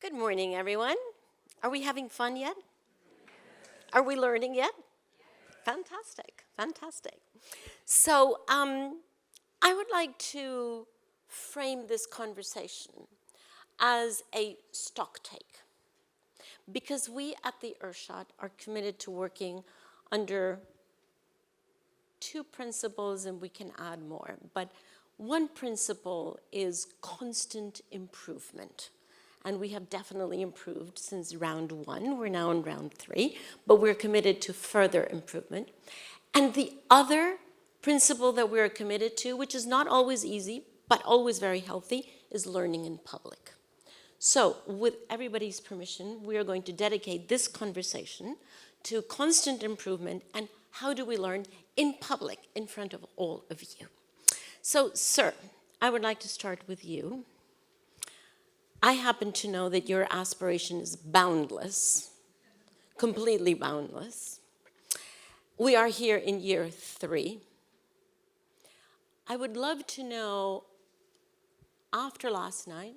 Good morning, everyone. Are we having fun yet? Are we learning yet? Fantastic, fantastic. So I would like to frame this conversation as a stock take, because we at the Earthshot are committed to working under two principles, and we can add more. But one principle is constant improvement. And we have definitely improved since round one. We're now in round 3, but we're committed to further improvement. And the other principle that we're committed to, which is not always easy, but always very healthy, is learning in public. So with everybody's permission, we are going to dedicate this conversation to constant improvement and how do we learn in public in front of all of you. So, sir, I would like to start with you. I happen to know that your aspiration is boundless, completely boundless. We are here in year 3. I would love to know, after last night,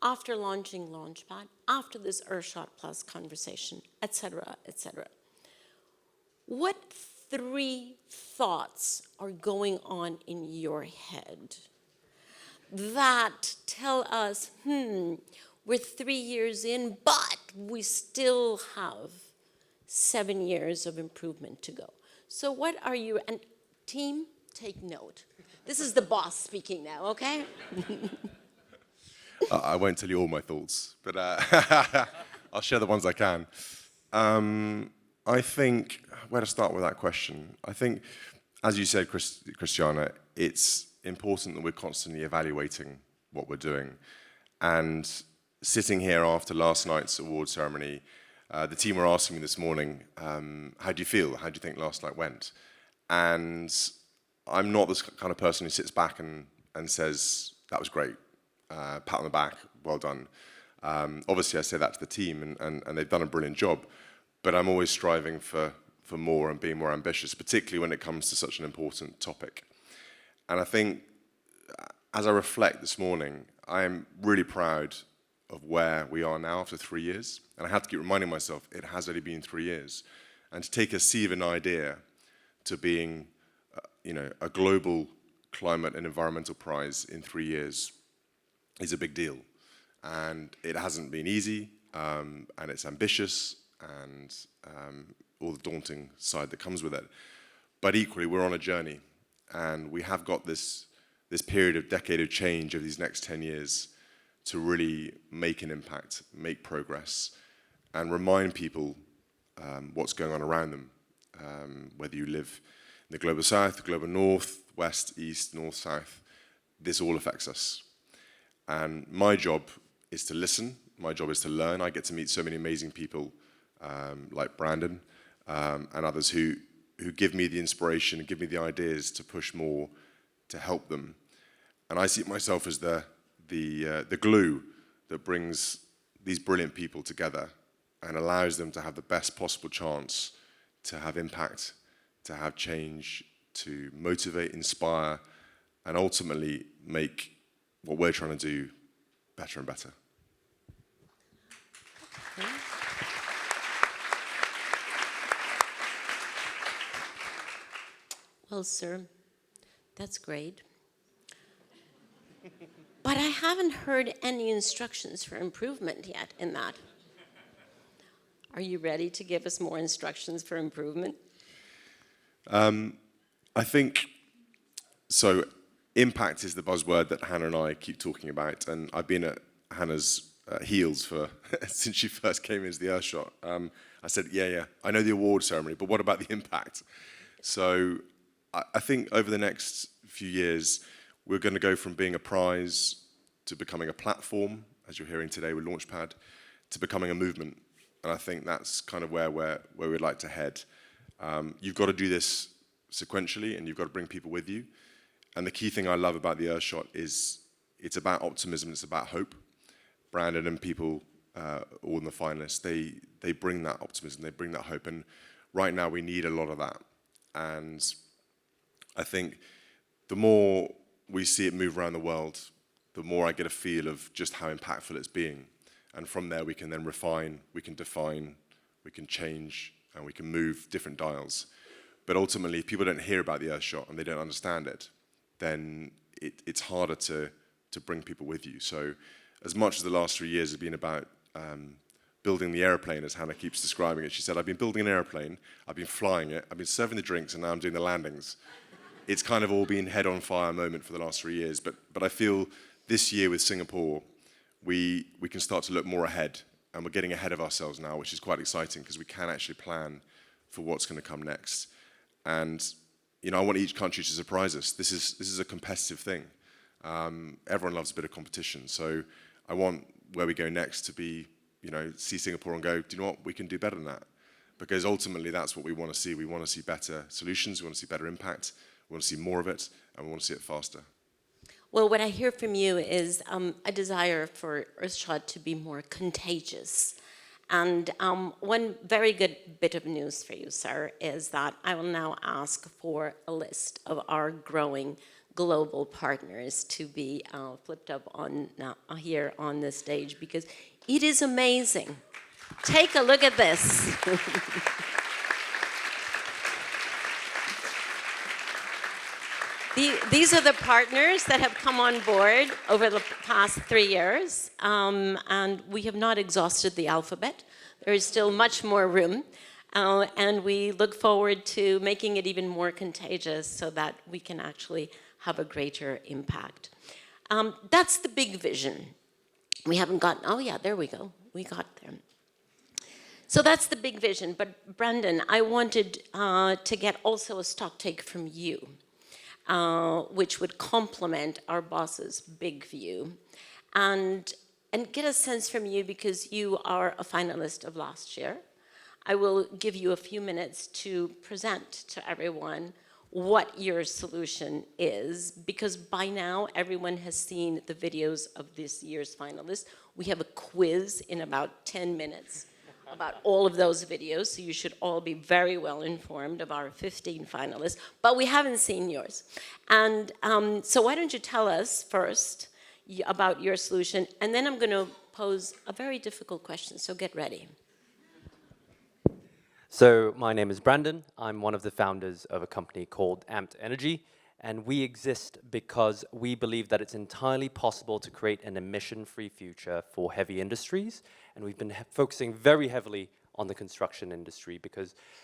after launching Launchpad, after this Earthshot Plus conversation, etc., what 3 thoughts are going on in your head that tell us, we're 3 years in, but we still have 7 years of improvement to go. So what are you, and team, take note. This is the boss speaking now, okay? I won't tell you all my thoughts, but I'll share the ones I can. I think, where to start with that question? I think, as you said, Christiana, it's important that we're constantly evaluating what we're doing. And sitting here after last night's award ceremony, the team were asking me this morning, how do you feel? How do you think last night went? And I'm not this kind of person who sits back and says, that was great, pat on the back, well done. Obviously, I say that to the team, and they've done a brilliant job, but I'm always striving for more and being more ambitious, particularly when it comes to such an important topic. And I think, as I reflect this morning, I am really proud of where we are now after 3 years. And I have to keep reminding myself, it has only been 3 years. And to take a seed of an idea to being, a global climate and environmental prize in 3 years is a big deal. And it hasn't been easy, and it's ambitious, and all the daunting side that comes with it. But equally, we're on a journey. And we have got this period of decade of change over these next 10 years to really make an impact, make progress, and remind people what's going on around them. Whether you live in the global south, the global north, west, east, north, south, this all affects us. And my job is to listen. My job is to learn. I get to meet so many amazing people like Brandon and others who give me the inspiration and give me the ideas to push more, to help them. And I see myself as the glue that brings these brilliant people together and allows them to have the best possible chance to have impact, to have change, to motivate, inspire, and ultimately make what we're trying to do better and better. Okay. Well, sir, that's great. But I haven't heard any instructions for improvement yet in that. Are you ready to give us more instructions for improvement? I think, so impact is the buzzword that Hannah and I keep talking about, and I've been at Hannah's heels since she first came into the Earthshot. I said, yeah, I know the award ceremony, but what about the impact? So I think over the next few years, we're going to go from being a prize to becoming a platform, as you're hearing today with Launchpad, to becoming a movement. And I think that's kind of where we'd like to head. You've got to do this sequentially, and you've got to bring people with you. And the key thing I love about the Earthshot is it's about optimism, it's about hope. Brandon and people, all in the finalists, they bring that optimism, they bring that hope. And right now we need a lot of that. And I think the more we see it move around the world, the more I get a feel of just how impactful it's being. And from there, we can then refine, we can define, we can change, and we can move different dials. But ultimately, if people don't hear about the Earthshot and they don't understand it, then it's harder to bring people with you. So as much as the last 3 years has been about building the airplane, as Hannah keeps describing it, she said, I've been building an airplane, I've been flying it, I've been serving the drinks, and now I'm doing the landings. It's kind of all been head on fire moment for the last 3 years. But I feel this year with Singapore, we can start to look more ahead, and we're getting ahead of ourselves now, which is quite exciting because we can actually plan for what's going to come next. And I want each country to surprise us. This is a competitive thing. Everyone loves a bit of competition, so I want where we go next to be, see Singapore and go, do you know what, we can do better than that. Because ultimately that's what we want to see. We want to see better solutions, we want to see better impact, we want to see more of it, and we want to see it faster. Well, what I hear from you is a desire for Earthshot to be more contagious. And one very good bit of news for you, sir, is that I will now ask for a list of our growing global partners to be flipped up on here on this stage, because it is amazing. Take a look at this. These are the partners that have come on board over the past 3 years, and we have not exhausted the alphabet. There is still much more room, and we look forward to making it even more contagious so that we can actually have a greater impact. That's the big vision. We haven't gotten, oh yeah, there we go. We got there. So that's the big vision. But Brandon, I wanted to get also a stock take from you, which would complement our boss's big view. And get a sense from you, because you are a finalist of last year. I will give you a few minutes to present to everyone what your solution is, because by now everyone has seen the videos of this year's finalists. We have a quiz in about 10 minutes about all of those videos, so you should all be very well informed of our 15 finalists, but we haven't seen yours. And so why don't you tell us first about your solution, and then I'm going to pose a very difficult question, so get ready. So my name is Brandon. I'm one of the founders of a company called Ampd Energy, and we exist because we believe that it's entirely possible to create an emission-free future for heavy industries, and we've been focusing very heavily on the construction industry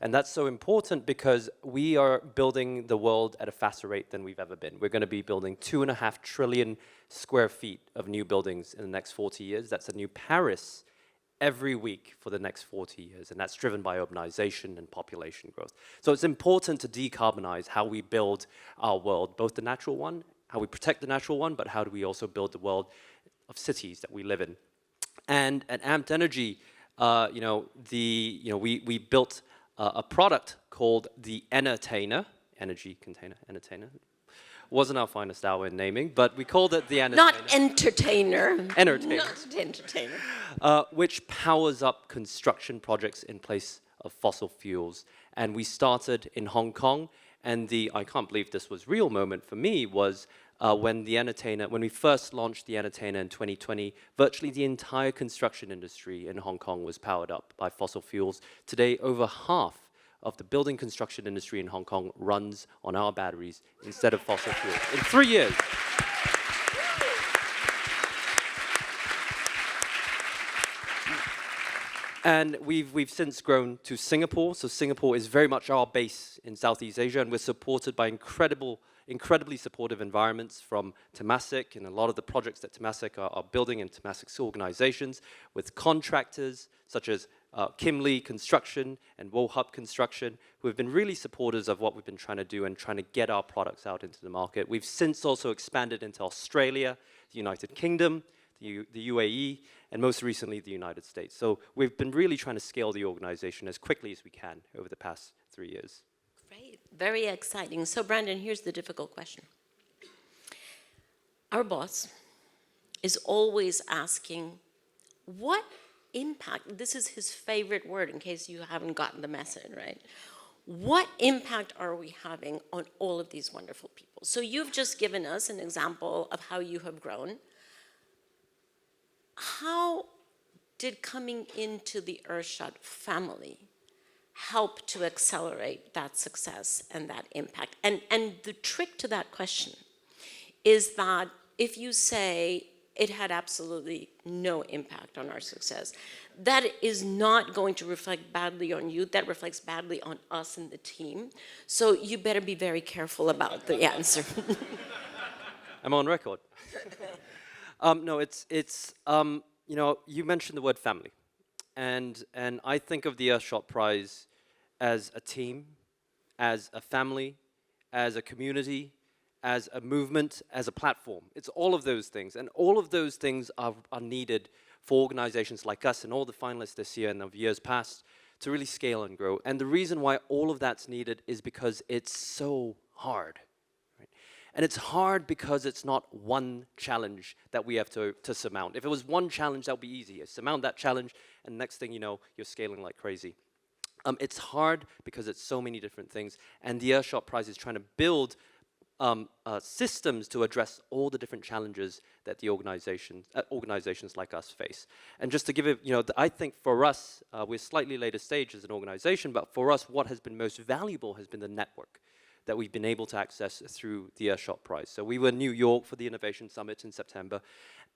and that's so important because we are building the world at a faster rate than we've ever been. We're going to be building 2.5 trillion square feet of new buildings in the next 40 years. That's a new Paris every week for the next 40 years, and that's driven by urbanization and population growth. So it's important to decarbonize how we build our world, both the natural one, how we protect the natural one, but how do we also build the world of cities that we live in. And at Ampd Energy, we built a product called the Enertainer, energy container, Enertainer. Wasn't our finest hour in naming, but we called it the Enertainer. Not entertainer. Entertainer. Not entertainer. Which powers up construction projects in place of fossil fuels. And we started in Hong Kong, and the I can't believe this was real moment for me was when we first launched the Enertainer in 2020, virtually the entire construction industry in Hong Kong was powered up by fossil fuels. Today, over half of the building construction industry in Hong Kong runs on our batteries instead of fossil fuels in 3 years. And we've since grown to Singapore. So Singapore is very much our base in Southeast Asia, and we're supported by incredibly supportive environments from Temasek and a lot of the projects that Temasek are building in Temasek's organizations with contractors such as Kim Lee Construction and Woh Hup Construction, who have been really supporters of what we've been trying to do and trying to get our products out into the market. We've since also expanded into Australia, the United Kingdom, the UAE, and most recently the United States. So we've been really trying to scale the organization as quickly as we can over the past 3 years. Great, very exciting. So Brandon, here's the difficult question. Our boss is always asking, what impact, this is his favorite word in case you haven't gotten the message, right? What impact are we having on all of these wonderful people? So you've just given us an example of how you have grown. How did coming into the Earthshot family help to accelerate that success and that impact? And the trick to that question is that if you say it had absolutely no impact on our success, that is not going to reflect badly on you. That reflects badly on us and the team. So you better be very careful about the answer. I'm on record. No, you know, you mentioned the word family. And I think of the Earthshot Prize as a team, as a family, as a community, as a movement, as a platform. It's all of those things. And all of those things are needed for organizations like us and all the finalists this year and of years past to really scale and grow. And the reason why all of that's needed is because it's so hard. Right? And it's hard because it's not one challenge that we have to surmount. If it was one challenge, that would be easy. You surmount that challenge, and next thing you know, you're scaling like crazy. It's hard because it's so many different things, and the Earthshot Prize is trying to build systems to address all the different challenges that the organizations like us face. And just to give it, you know, I think for us, we're slightly later stage as an organization, but for us, what has been most valuable has been the network that we've been able to access through the Earthshot Prize. So we were in New York for the Innovation Summit in September,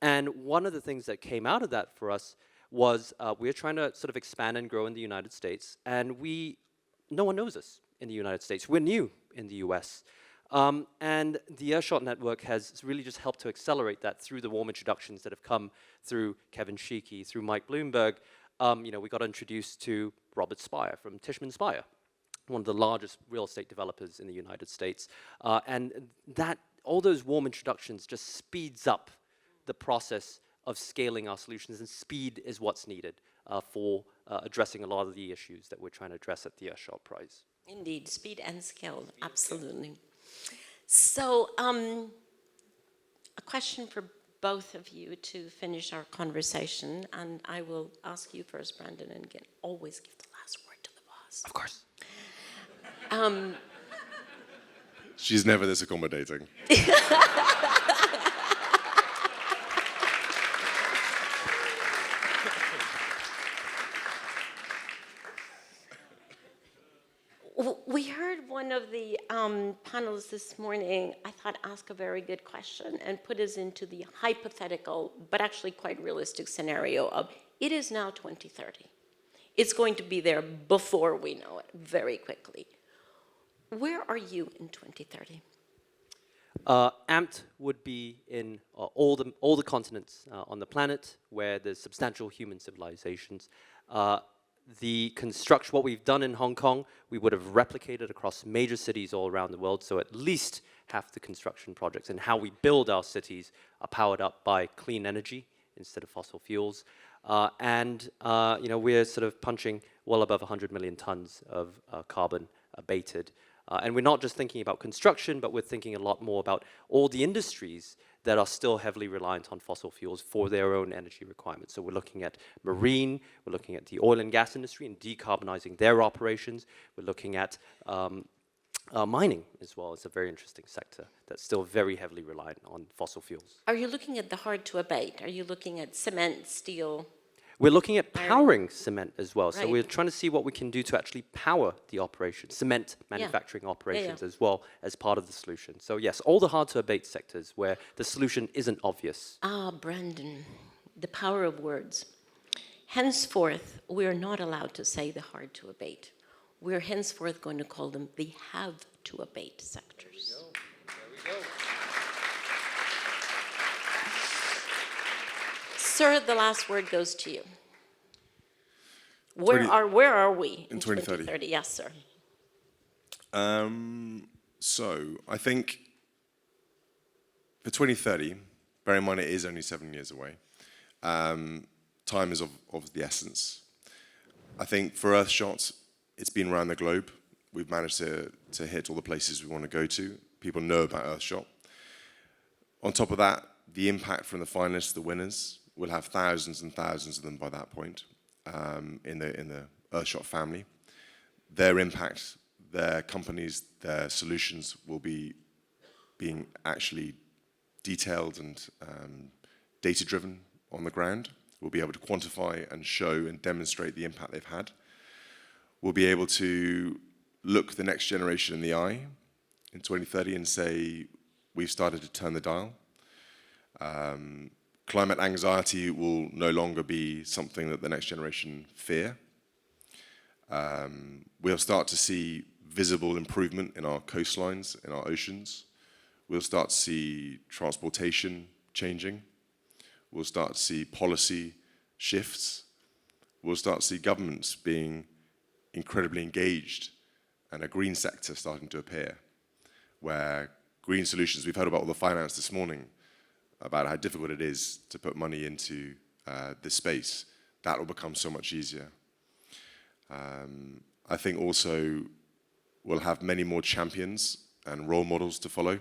and one of the things that came out of that for us was we're trying to sort of expand and grow in the United States, and no one knows us in the United States. We're new in the US. And the Earthshot Network has really just helped to accelerate that through the warm introductions that have come through Kevin Sheekey, through Mike Bloomberg. You know, we got introduced to Robert Spire from Tishman Speyer, one of the largest real estate developers in the United States. And all those warm introductions just speeds up the process of scaling our solutions, and speed is what's needed for addressing a lot of the issues that we're trying to address at the Earthshot Prize. Indeed, speed and scale, absolutely. So, a question for both of you to finish our conversation, and I will ask you first, Brandon, and again, always give the last word to the boss. Of course. She's never this accommodating. We heard one of the panelists this morning, I thought, ask a very good question and put us into the hypothetical, but actually quite realistic scenario of, it is now 2030. It's going to be there before we know it, very quickly. Where are you in 2030? Amped would be in all the continents on the planet where there's substantial human civilizations. The construction, what we've done in Hong Kong, we would have replicated across major cities all around the world, so at least half the construction projects and how we build our cities are powered up by clean energy instead of fossil fuels. You know, we're sort of punching well above 100 million tons of carbon abated. And we're not just thinking about construction, but we're thinking a lot more about all the industries that are still heavily reliant on fossil fuels for their own energy requirements. So we're looking at marine, we're looking at the oil and gas industry and decarbonizing their operations. We're looking at mining as well. It's a very interesting sector that's still very heavily reliant on fossil fuels. Are you looking at the hard to abate? Are you looking at cement, steel? We're looking at powering cement as well. Right. So we're trying to see what we can do to actually power the operations, cement manufacturing operations as well as part of the solution. So yes, all the hard to abate sectors where the solution isn't obvious. Ah, Brandon, the power of words. Henceforth, we're not allowed to say the hard to abate. We're henceforth going to call them the have to abate sectors. There we go. Sir, the last word goes to you. Where are we in 2030? Yes, sir. So I think for 2030, bear in mind it is only 7 years away, time is of the essence. I think for Earthshot, it's been around the globe. We've managed to hit all the places we want to go to. People know about Earthshot. On top of that, the impact from the finalists, the winners, we'll have thousands and thousands of them by that point in the Earthshot family. Their impact, their companies, their solutions will be being actually detailed and data-driven on the ground, We'll be able to quantify and show and demonstrate the impact they've had. We'll be able to look the next generation in the eye in 2030 and say, we've started to turn the dial. Climate anxiety will no longer be something that the next generation fear. We'll start to see visible improvement in our coastlines, in our oceans. We'll start to see transportation changing. We'll start to see policy shifts. We'll start to see governments being incredibly engaged and a green sector starting to appear, where green solutions, we've heard about all the finance this morning, about how difficult it is to put money into this space. That will become so much easier. I think also we'll have many more champions and role models to follow,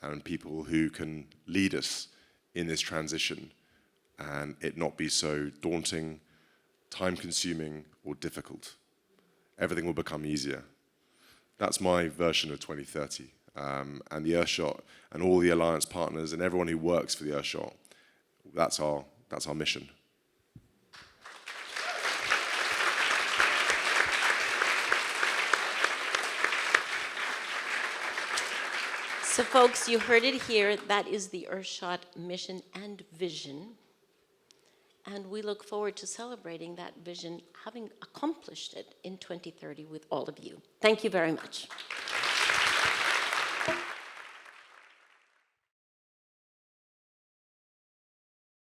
and people who can lead us in this transition and it not be so daunting, time-consuming, or difficult. Everything will become easier. That's my version of 2030. And the Earthshot and all the alliance partners and everyone who works for the Earthshot, that's our mission. So folks, you heard it here. That is the Earthshot mission and vision. And we look forward to celebrating that vision, having accomplished it in 2030 with all of you. Thank you very much.